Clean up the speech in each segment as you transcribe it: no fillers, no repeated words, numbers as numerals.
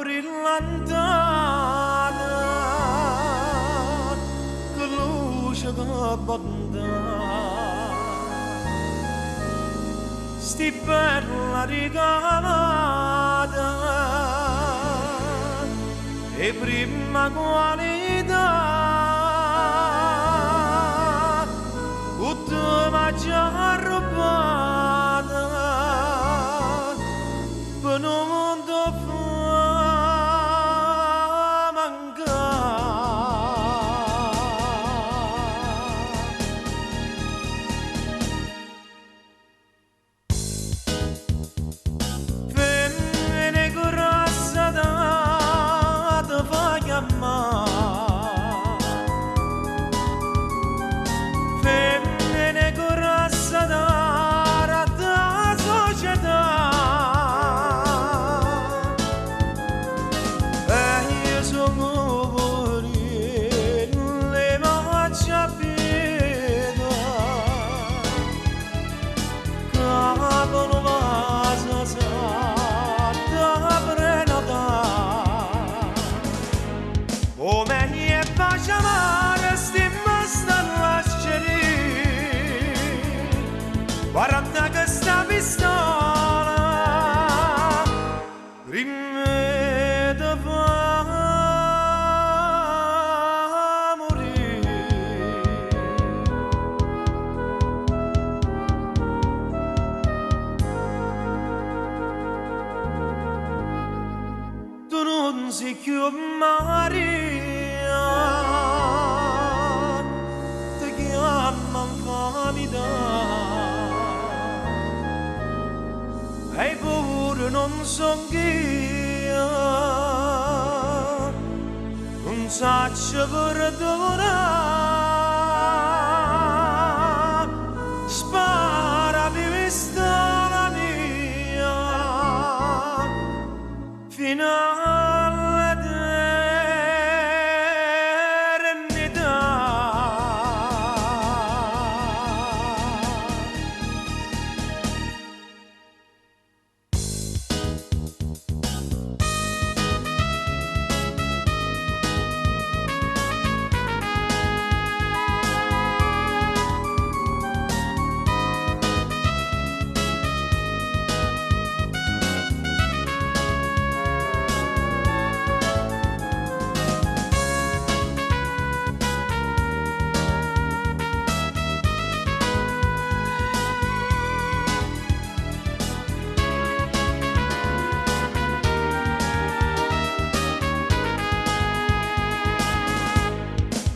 brillantata che luce che abbonda sti bella regalata e prima qualità tutto ma già rubata per non mondo fa mancare femmine grossa da te fa chiamare femmine grossa da società guarda questa pistola rimede fa morire tu non sei più Maria ti chiamano famiglia e pure non son io, non saccio perdonare, spara di pistola mia, fino all'eternità.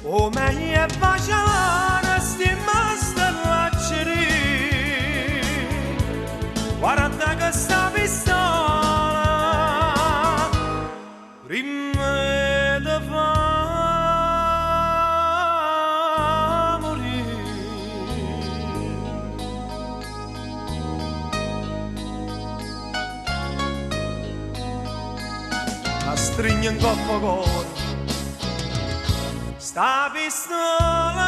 O meglio è baciare sti mastellacci guarda che sta pistola prima di fa morire la stringe in coppa cuore sta pistola